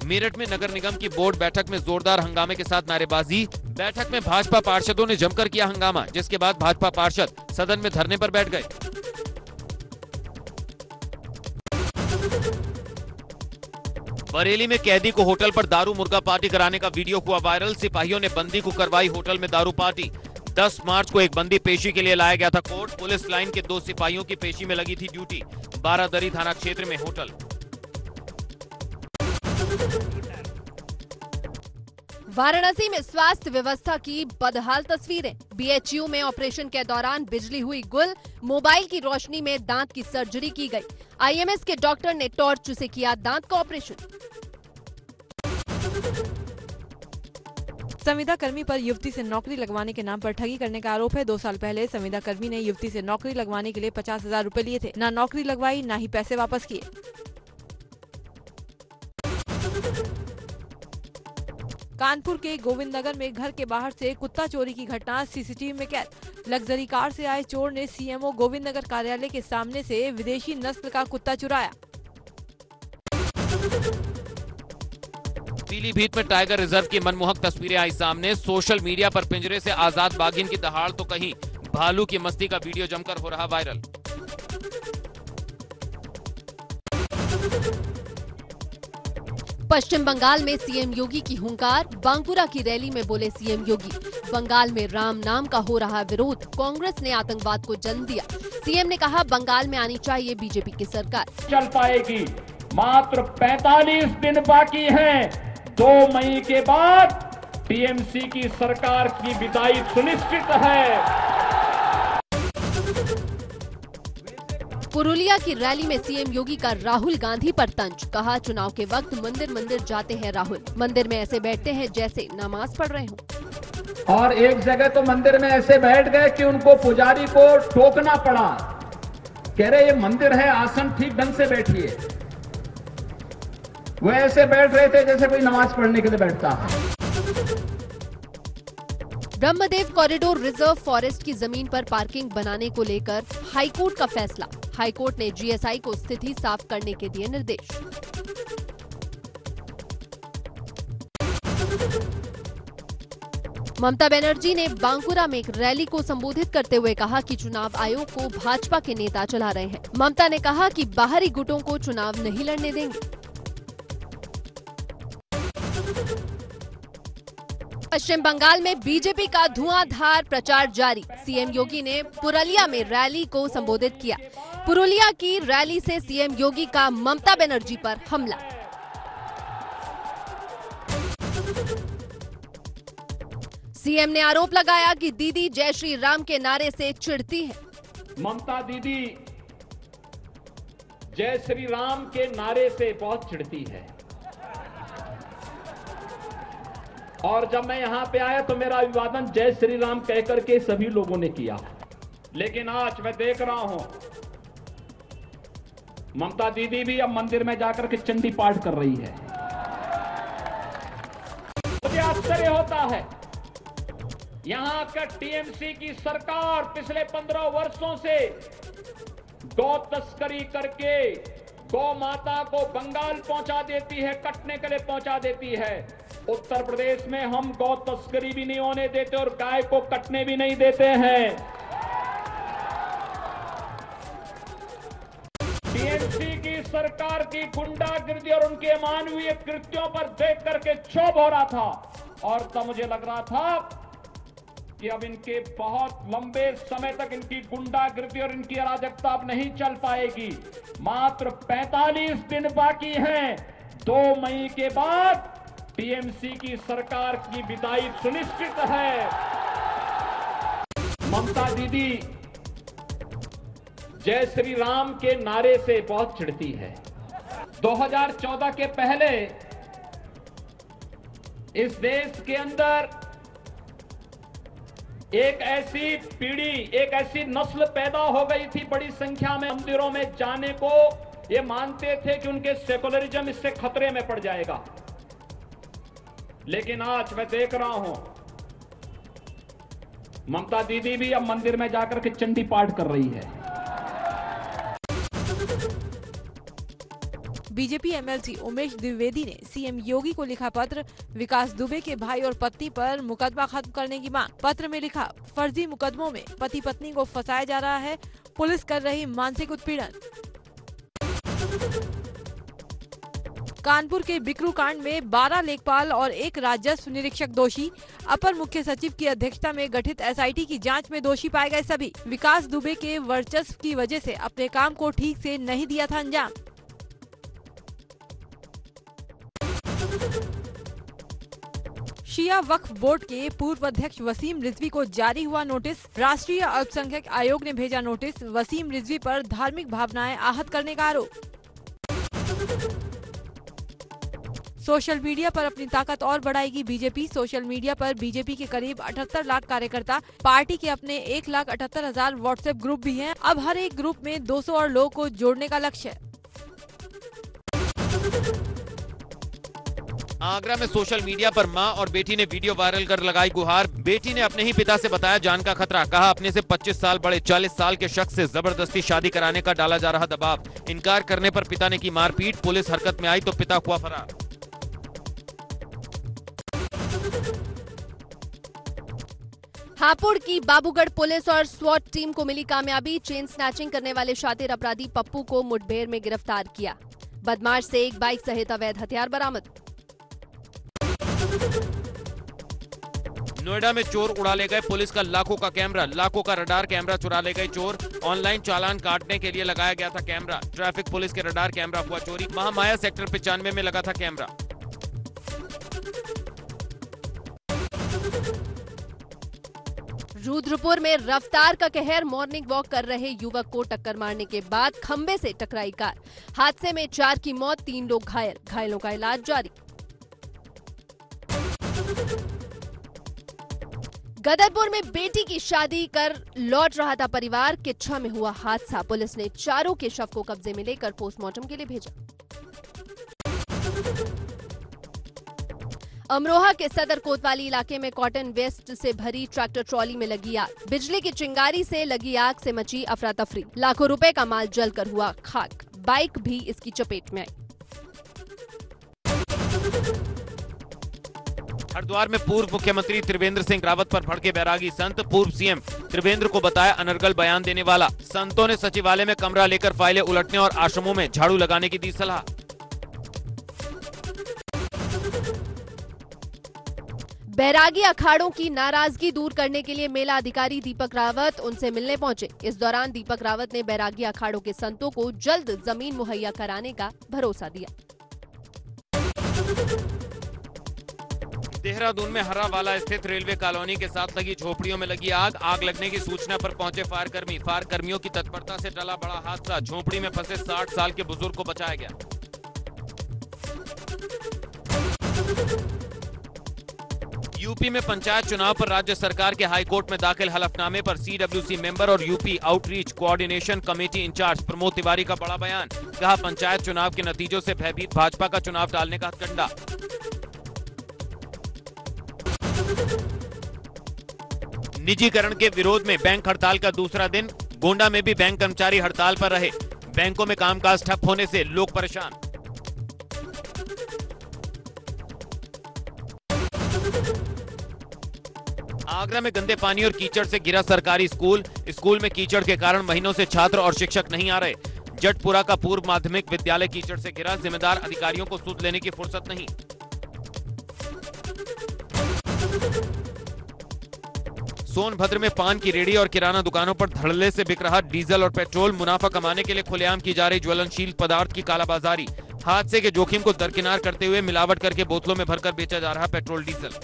मेरठ में नगर निगम की बोर्ड बैठक में जोरदार हंगामे के साथ नारेबाजी। बैठक में भाजपा पार्षदों ने जमकर किया हंगामा, जिसके बाद भाजपा पार्षद सदन में धरने पर बैठ गए। बरेली में कैदी को होटल पर दारू मुर्गा पार्टी कराने का वीडियो हुआ वायरल। सिपाहियों ने बंदी को करवाई होटल में दारू पार्टी। 10 मार्च को एक बंदी पेशी के लिए लाया गया था कोर्ट। पुलिस लाइन के 2 सिपाहियों की पेशी में लगी थी ड्यूटी। बारादरी थाना क्षेत्र में होटल। वाराणसी में स्वास्थ्य व्यवस्था की बदहाल तस्वीरें। बीएचयू में ऑपरेशन के दौरान बिजली हुई गुल। मोबाइल की रोशनी में दांत की सर्जरी की गई। आईएमएस के डॉक्टर ने टॉर्च से किया दांत का ऑपरेशन। संविदा कर्मी पर युवती से नौकरी लगवाने के नाम पर ठगी करने का आरोप है। 2 साल पहले संविदा कर्मी ने युवती से नौकरी लगवाने के लिए 50,000 रुपए लिए थे। न नौकरी लगवाई, न ही पैसे वापस किए। कानपुर के गोविंद नगर में घर के बाहर से कुत्ता चोरी की घटना सीसीटीवी में कैद। लग्जरी कार से आए चोर ने सीएमओ गोविंद नगर कार्यालय के सामने से विदेशी नस्ल का कुत्ता चुराया। पीलीभीत में टाइगर रिजर्व की मनमोहक तस्वीरें आई सामने। सोशल मीडिया पर पिंजरे से आजाद बाघिन की दहाड़ तो कहीं भालू की मस्ती का वीडियो जमकर हो रहा वायरल। पश्चिम बंगाल में सीएम योगी की हुंकार। बांकुरा की रैली में बोले सीएम योगी, बंगाल में राम नाम का हो रहा विरोध। कांग्रेस ने आतंकवाद को जन्म दिया। सीएम ने कहा, बंगाल में आनी चाहिए बीजेपी की सरकार। चल पाएगी। मात्र 45 दिन बाकी हैं। 2 मई के बाद टीएमसी की सरकार की विदाई सुनिश्चित है। पुरुलिया की रैली में सीएम योगी का राहुल गांधी पर तंज। कहा, चुनाव के वक्त मंदिर मंदिर जाते हैं राहुल। मंदिर में ऐसे बैठते हैं जैसे नमाज पढ़ रहे हों। और एक जगह तो मंदिर में ऐसे बैठ गए कि उनको पुजारी को टोकना पड़ा। कह रहे ये मंदिर है, आसन ठीक ढंग से बैठिए। वो ऐसे बैठ रहे थे जैसे कोई नमाज पढ़ने के लिए बैठता है। ब्रह्मदेव कॉरिडोर रिजर्व फॉरेस्ट की जमीन पर पार्किंग बनाने को लेकर हाईकोर्ट का फैसला। हाईकोर्ट ने जीएसआई को स्थिति साफ करने के दिए निर्देश। ममता बनर्जी ने बांकुरा में एक रैली को संबोधित करते हुए कहा कि चुनाव आयोग को भाजपा के नेता चला रहे हैं। ममता ने कहा कि बाहरी गुटों को चुनाव नहीं लड़ने देंगे। पश्चिम बंगाल में बीजेपी का धुआंधार प्रचार जारी। सीएम योगी ने पुरुलिया में रैली को संबोधित किया। पुरुलिया की रैली से सीएम योगी का ममता बनर्जी पर हमला। सीएम ने आरोप लगाया कि दीदी जय श्री राम के नारे से चिढ़ती है। ममता दीदी जय श्री राम के नारे से बहुत चिढ़ती है। और जब मैं यहां पे आया तो मेरा अभिवादन जय श्री राम कहकर के सभी लोगों ने किया। लेकिन आज मैं देख रहा हूं ममता दीदी भी अब मंदिर में जाकर के चंडी पाठ कर रही है। मुझे आश्चर्य होता है, यहां का टीएमसी की सरकार पिछले 15 वर्षों से गौ तस्करी करके गौ माता को बंगाल पहुंचा देती है, कटने के लिए पहुंचा देती है। उत्तर प्रदेश में हम गौ तस्करी भी नहीं होने देते और गाय को कटने भी नहीं देते हैं। टीएमसी की सरकार की गुंडागिर्दी और उनके अमानवीय कृत्यों पर देख करके क्षोभ हो रहा था और तब मुझे लग रहा था कि अब इनके बहुत लंबे समय तक इनकी गुंडागिर्दी और इनकी अराजकता अब नहीं चल पाएगी। मात्र 45 दिन बाकी हैं। 2 मई के बाद टीएमसी की सरकार की विदाई सुनिश्चित है। ममता दीदी जय श्री राम के नारे से बहुत चिढ़ती है। 2014 के पहले इस देश के अंदर एक ऐसी पीढ़ी, एक ऐसी नस्ल पैदा हो गई थी बड़ी संख्या में मंदिरों में जाने को ये मानते थे कि उनके सेकुलरिज्म इससे खतरे में पड़ जाएगा। लेकिन आज मैं देख रहा हूं ममता दीदी भी अब मंदिर में जाकर के चंडी पाठ कर रही है। बीजेपी एमएलसी उमेश द्विवेदी ने सीएम योगी को लिखा पत्र, विकास दुबे के भाई और पत्नी पर मुकदमा खत्म करने की मांग। पत्र में लिखा, फर्जी मुकदमों में पति पत्नी को फंसाया जा रहा है, पुलिस कर रही मानसिक उत्पीड़न। कानपुर के बिकरू कांड में 12 लेखपाल और 1 राजस्व निरीक्षक दोषी। अपर मुख्य सचिव की अध्यक्षता में गठित एसआईटी की जांच में दोषी पाए गए सभी। विकास दुबे के वर्चस्व की वजह से अपने काम को ठीक से नहीं दिया था अंजाम। शिया वक्फ बोर्ड के पूर्व अध्यक्ष वसीम रिजवी को जारी हुआ नोटिस। राष्ट्रीय अल्पसंख्यक आयोग ने भेजा नोटिस। वसीम रिजवी पर धार्मिक भावनाएं आहत करने का आरोप। सोशल मीडिया पर अपनी ताकत और बढ़ाएगी बीजेपी। सोशल मीडिया पर बीजेपी के करीब 78 लाख कार्यकर्ता, पार्टी के अपने 1,78,000 व्हाट्सएप ग्रुप भी हैं। अब हर एक ग्रुप में 200 और लोगों को जोड़ने का लक्ष्य है। आगरा में सोशल मीडिया पर मां और बेटी ने वीडियो वायरल कर लगाई गुहार। बेटी ने अपने ही पिता से बताया जान का खतरा। कहा अपने से 25 साल बड़े 40 साल के शख्स से जबरदस्ती शादी कराने का डाला जा रहा दबाव। इनकार करने पर पिता ने की मारपीट। पुलिस हरकत में आई तो पिता हुआ फरार। हापुड़ की बाबूगढ़ पुलिस और स्वॉट टीम को मिली कामयाबी। चेन स्नैचिंग करने वाले शातिर अपराधी पप्पू को मुठभेड़ में गिरफ्तार किया। बदमाश से 1 बाइक सहित अवैध हथियार बरामद। नोएडा में चोर उड़ा ले गए पुलिस का लाखों का कैमरा। लाखों का रडार कैमरा चुरा ले गए चोर। ऑनलाइन चालान काटने के लिए लगाया गया था कैमरा। ट्रैफिक पुलिस के रडार कैमरा हुआ चोरी। महामाया सेक्टर 95 में लगा था कैमरा। रुद्रपुर में रफ्तार का कहर। मॉर्निंग वॉक कर रहे युवक को टक्कर मारने के बाद खंबे से टकराई कार। हादसे में 4 की मौत, 3 लोग घायल। घायलों का इलाज जारी। गदरपुर में बेटी की शादी कर लौट रहा था परिवार। किच्छा में हुआ हादसा। पुलिस ने चारों के शव को कब्जे में लेकर पोस्टमार्टम के लिए भेजा। अमरोहा के सदर कोतवाली इलाके में कॉटन वेस्ट से भरी ट्रैक्टर ट्रॉली में लगी आग। बिजली की चिंगारी से लगी आग से मची अफरा तफरी। लाखों रुपए का माल जलकर हुआ खाक। बाइक भी इसकी चपेट में आई। हरिद्वार में पूर्व मुख्यमंत्री त्रिवेंद्र सिंह रावत पर भड़के बैरागी संत। पूर्व सीएम त्रिवेंद्र को बताया अनर्गल बयान देने वाला। संतों ने सचिवालय में कमरा लेकर फाइलें उलटने और आश्रमों में झाड़ू लगाने की दी सलाह। बैरागी अखाड़ों की नाराजगी दूर करने के लिए मेला अधिकारी दीपक रावत उनसे मिलने पहुंचे। इस दौरान दीपक रावत ने बैरागी अखाड़ों के संतों को जल्द जमीन मुहैया कराने का भरोसा दिया। देहरादून में हरावाला स्थित रेलवे कॉलोनी के साथ लगी झोपड़ियों में लगी आग। आग लगने की सूचना पर पहुंचे फायरकर्मी। फायरकर्मियों की तत्परता से टला बड़ा हादसा। झोपड़ी में फंसे 60 साल के बुजुर्ग को बचाया गया। यूपी में पंचायत चुनाव पर राज्य सरकार के हाईकोर्ट में दाखिल हलफनामे पर सीडब्ल्यूसी मेंबर और UP outreach coordination committee in charge Pramod Tiwari का बड़ा बयान। कहा पंचायत चुनाव के नतीजों से भयभीत भाजपा का चुनाव टालने का हथकंडा। निजीकरण के विरोध में बैंक हड़ताल का दूसरा दिन। गोंडा में भी बैंक कर्मचारी हड़ताल पर रहे। बैंकों में कामकाज ठप होने से लोग परेशान। आगरा में गंदे पानी और कीचड़ से गिरा सरकारी स्कूल। स्कूल में कीचड़ के कारण महीनों से छात्र और शिक्षक नहीं आ रहे। जटपुरा का पूर्व माध्यमिक विद्यालय कीचड़ से घिरा। जिम्मेदार अधिकारियों को सुध लेने की फुर्सत नहीं। सोनभद्र में पान की रेहड़ी और किराना दुकानों पर धड़ल्ले से बिक रहा डीजल और पेट्रोल। मुनाफा कमाने के लिए खुलेआम की जा रही ज्वलनशील पदार्थ की कालाबाजारी। हादसे के जोखिम को दरकिनार करते हुए मिलावट करके बोतलों में भरकर बेचा जा रहा पेट्रोल डीजल।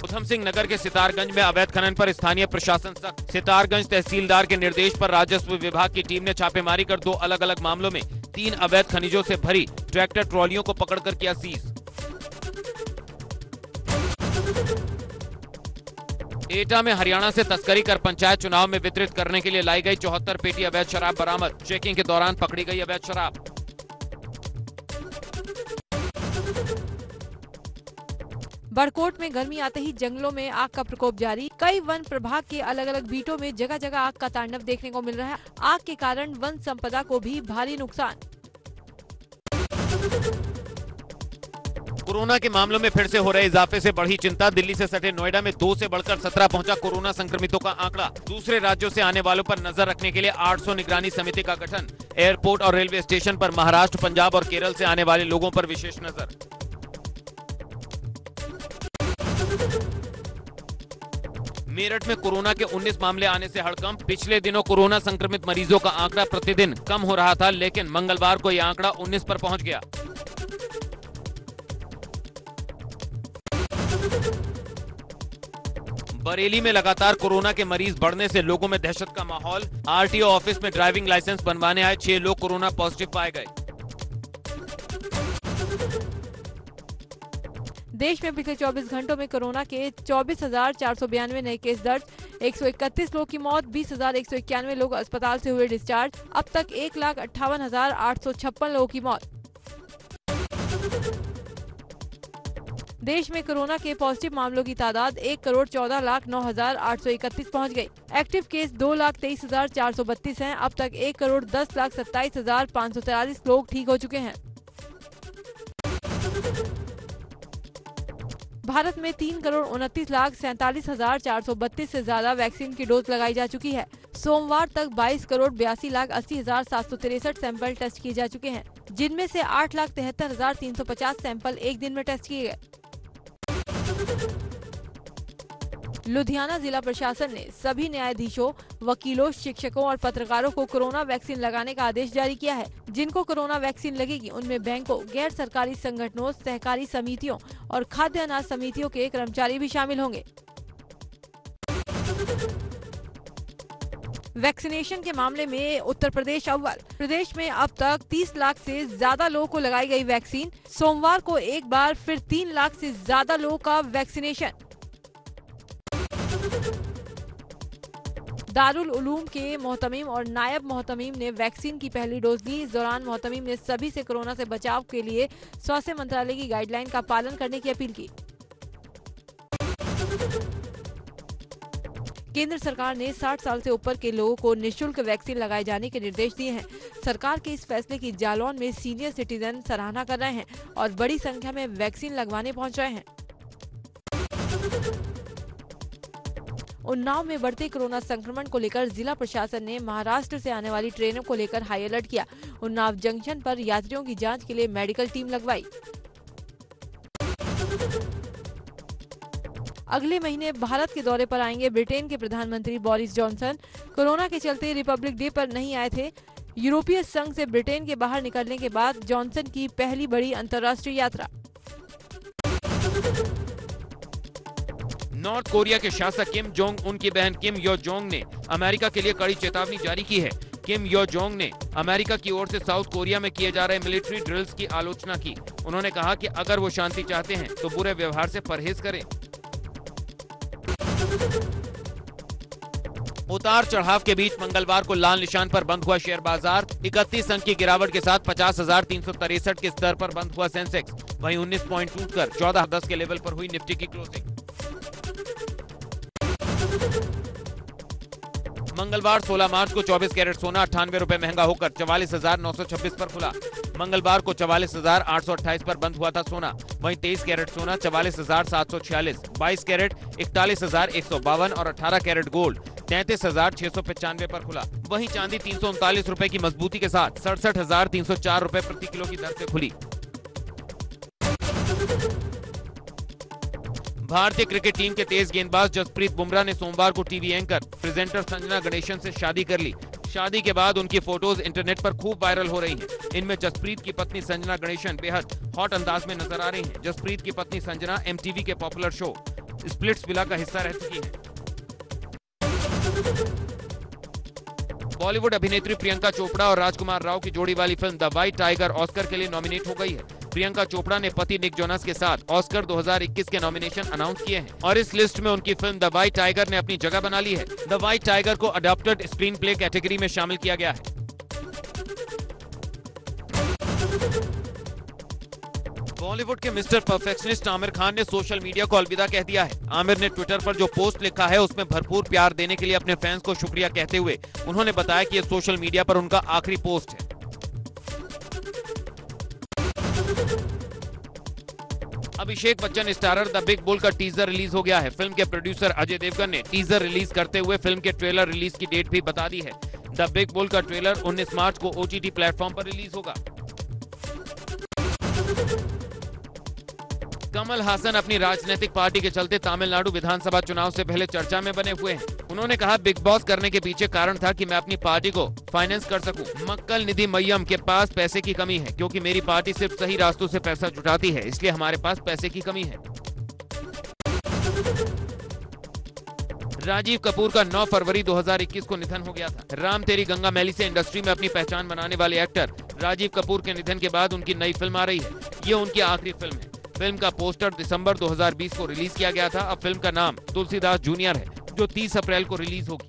उधम सिंह नगर के सितारगंज में अवैध खनन पर स्थानीय प्रशासन सख्त। सितारगंज तहसीलदार के निर्देश पर राजस्व विभाग की टीम ने छापेमारी कर 2 अलग-अलग मामलों में 3 अवैध खनिजों से भरी ट्रैक्टर ट्रॉलियों को पकड़कर किया सीज। एटा में हरियाणा से तस्करी कर पंचायत चुनाव में वितरित करने के लिए लाई गई 74 पेटी अवैध शराब बरामद। चेकिंग के दौरान पकड़ी गई अवैध शराब। बड़कोट में गर्मी आते ही जंगलों में आग का प्रकोप जारी। कई वन प्रभाग के अलग अलग बीटों में जगह जगह आग का तांडव देखने को मिल रहा है। आग के कारण वन संपदा को भी भारी नुकसान। कोरोना के मामलों में फिर से हो रहे इजाफे से बढ़ी चिंता। दिल्ली से सटे नोएडा में 2 से बढ़कर 17 पहुंचा कोरोना संक्रमितों का आंकड़ा। दूसरे राज्यों से आने वालों पर नजर रखने के लिए 800 निगरानी समिति का गठन। एयरपोर्ट और रेलवे स्टेशन पर महाराष्ट्र, पंजाब और केरल से आने वाले लोगों पर विशेष नजर। मेरठ में कोरोना के 19 मामले आने से हड़कंप। पिछले दिनों कोरोना संक्रमित मरीजों का आंकड़ा प्रतिदिन कम हो रहा था, लेकिन मंगलवार को यह आंकड़ा 19 पर पहुंच गया। बरेली में लगातार कोरोना के मरीज बढ़ने से लोगों में दहशत का माहौल। आरटीओ ऑफिस में ड्राइविंग लाइसेंस बनवाने आए 6 लोग कोरोना पॉजिटिव पाए गए। देश में पिछले 24 घंटों में कोरोना के 24,492 नए केस दर्ज। 131 लोगों की मौत, 20,191 लोग अस्पताल से हुए डिस्चार्ज। अब तक 1,58,856 लोगों की मौत। देश में कोरोना के पॉजिटिव मामलों की तादाद 1,14,09,831 पहुंच गई। एक्टिव केस 2,23,432 हैं। अब तक 1,10,27,543 लोग ठीक हो चुके हैं। भारत में 3,29,47,432 से ज्यादा वैक्सीन की डोज लगाई जा चुकी है। सोमवार तक 22,82,80,763 सैंपल टेस्ट किए जा चुके हैं, जिनमें से 8,73,350 सैंपल एक दिन में टेस्ट किए गए। लुधियाना जिला प्रशासन ने सभी न्यायाधीशों, वकीलों, शिक्षकों और पत्रकारों को कोरोना वैक्सीन लगाने का आदेश जारी किया है। जिनको कोरोना वैक्सीन लगेगी उनमें बैंकों, गैर सरकारी संगठनों, सहकारी समितियों और खाद्य अनाज समितियों के कर्मचारी भी शामिल होंगे। वैक्सीनेशन के मामले में उत्तर प्रदेश अव्वल। प्रदेश में अब तक 30 लाख से ज्यादा लोगों को लगाई गई वैक्सीन। सोमवार को एक बार फिर 3 लाख से ज्यादा लोगों का वैक्सीनेशन। दारुल उलूम के मोहतमीम और नायब मोहतमीम ने वैक्सीन की पहली डोज ली। इस दौरान मोहतमीम ने सभी से कोरोना से बचाव के लिए स्वास्थ्य मंत्रालय की गाइडलाइन का पालन करने की अपील की। केंद्र सरकार ने 60 साल से ऊपर के लोगों को निःशुल्क वैक्सीन लगाए जाने के निर्देश दिए हैं। सरकार के इस फैसले की जालौन में सीनियर सिटीजन सराहना कर रहे हैं और बड़ी संख्या में वैक्सीन लगवाने पहुंच रहे हैं। उन्नाव में बढ़ते कोरोना संक्रमण को लेकर जिला प्रशासन ने महाराष्ट्र से आने वाली ट्रेनों को लेकर हाई अलर्ट किया। उन्नाव जंक्शन पर यात्रियों की जांच के लिए मेडिकल टीम लगवाई। अगले महीने भारत के दौरे पर आएंगे ब्रिटेन के प्रधानमंत्री बोरिस जॉनसन। कोरोना के चलते रिपब्लिक डे पर नहीं आए थे। यूरोपीय संघ से ब्रिटेन के बाहर निकलने के बाद जॉनसन की पहली बड़ी अंतर्राष्ट्रीय यात्रा। नॉर्थ कोरिया के शासक किम जोंग उन की बहन किम यो जोंग ने अमेरिका के लिए कड़ी चेतावनी जारी की है। किम यो जोंग ने अमेरिका की ओर से साउथ कोरिया में किए जा रहे मिलिट्री ड्रिल्स की आलोचना की। उन्होंने कहा कि अगर वो शांति चाहते हैं तो बुरे व्यवहार से परहेज करें। उतार चढ़ाव के बीच मंगलवार को लाल निशान पर बंद हुआ शेयर बाजार। 31 अंक की गिरावट के साथ 50,363 के स्तर पर बंद हुआ सेंसेक्स। वहीं 19 पॉइंट टूटकर 14,10 के लेवल पर हुई निफ्टी की क्लोजिंग। मंगलवार 16 मार्च को 24 कैरेट सोना 98 रुपए महंगा होकर 44,926 पर खुला। मंगलवार को 44,828 पर बंद हुआ था सोना। वहीं 23 कैरेट सोना 44,746, 22 कैरेट 41,152 और 18 कैरेट गोल्ड 33,695 पर खुला। वहीं चांदी 339 रुपए की मजबूती के साथ 67,304 रुपए प्रति किलो की दर से खुली। भारतीय क्रिकेट टीम के तेज गेंदबाज जसप्रीत बुमराह ने सोमवार को TV anchor presenter Sanjana Ganesan से शादी कर ली। शादी के बाद उनकी फोटोज इंटरनेट पर खूब वायरल हो रही हैं। इनमें जसप्रीत की पत्नी संजना गणेशन बेहद हॉट अंदाज में नजर आ रही हैं। जसप्रीत की पत्नी संजना एमटीवी के पॉपुलर शो स्प्लिट्सविला का हिस्सा रह चुकी हैं। बॉलीवुड अभिनेत्री प्रियंका चोपड़ा और राजकुमार राव की जोड़ी वाली film the white tiger Oscar के लिए नॉमिनेट हो गई है। प्रियंका चोपड़ा ने पति निक जोनास के साथ ऑस्कर 2021 के नॉमिनेशन अनाउंस किए हैं और इस लिस्ट में उनकी फिल्म द व्हाइट टाइगर ने अपनी जगह बना ली है। द व्हाइट टाइगर को अडॉप्टेड स्क्रीन प्ले कैटेगरी में शामिल किया गया है। बॉलीवुड के मिस्टर परफेक्शनिस्ट आमिर खान ने सोशल मीडिया को अलविदा कह दिया है। आमिर ने ट्विटर पर जो पोस्ट लिखा है उसमें भरपूर प्यार देने के लिए अपने फैंस को शुक्रिया कहते हुए उन्होंने बताया कि ये सोशल मीडिया पर उनका आखिरी पोस्ट है। Abhishek Bachchan starrer the big bull का टीजर रिलीज हो गया है। फिल्म के प्रोड्यूसर अजय देवगन ने टीजर रिलीज करते हुए फिल्म के ट्रेलर रिलीज की डेट भी बता दी है। द बिग बुल का ट्रेलर 19 मार्च को OTT प्लेटफॉर्म पर रिलीज होगा। कमल हासन अपनी राजनीतिक पार्टी के चलते तमिलनाडु विधानसभा चुनाव से पहले चर्चा में बने हुए हैं। उन्होंने कहा, बिग बॉस करने के पीछे कारण था कि मैं अपनी पार्टी को फाइनेंस कर सकूं। मक्कल निधि मय्यम के पास पैसे की कमी है क्योंकि मेरी पार्टी सिर्फ सही रास्तों से पैसा जुटाती है, इसलिए हमारे पास पैसे की कमी है। राजीव कपूर का 9 फरवरी 2021 को निधन हो गया था। राम तेरी गंगा मैली से इंडस्ट्री में अपनी पहचान बनाने वाले एक्टर राजीव कपूर के निधन के बाद उनकी नई फिल्म आ रही है। ये उनकी आखिरी फिल्म है। फिल्म का पोस्टर दिसंबर 2020 को रिलीज किया गया था। अब फिल्म का नाम तुलसीदास जूनियर है, जो 30 अप्रैल को रिलीज होगी।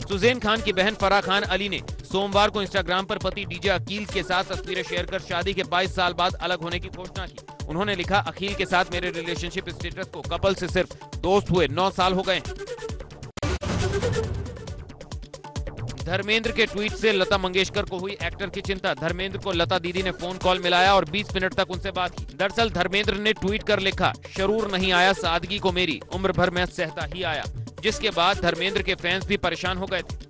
सुजैन खान की बहन फराह खान अली ने सोमवार को इंस्टाग्राम पर पति डीजे अकील के साथ तस्वीरें शेयर कर शादी के 22 साल बाद अलग होने की घोषणा की। उन्होंने लिखा, अकील के साथ मेरे रिलेशनशिप स्टेटस को कपल से सिर्फ दोस्त हुए 9 साल हो गए। धर्मेंद्र के ट्वीट से लता मंगेशकर को हुई एक्टर की चिंता। धर्मेंद्र को लता दीदी ने फोन कॉल मिलाया और 20 मिनट तक उनसे बात की। दरअसल धर्मेंद्र ने ट्वीट कर लिखा, शरूर नहीं आया सादगी को मेरी, उम्र भर मैं सहता ही आया, जिसके बाद धर्मेंद्र के फैंस भी परेशान हो गए थे।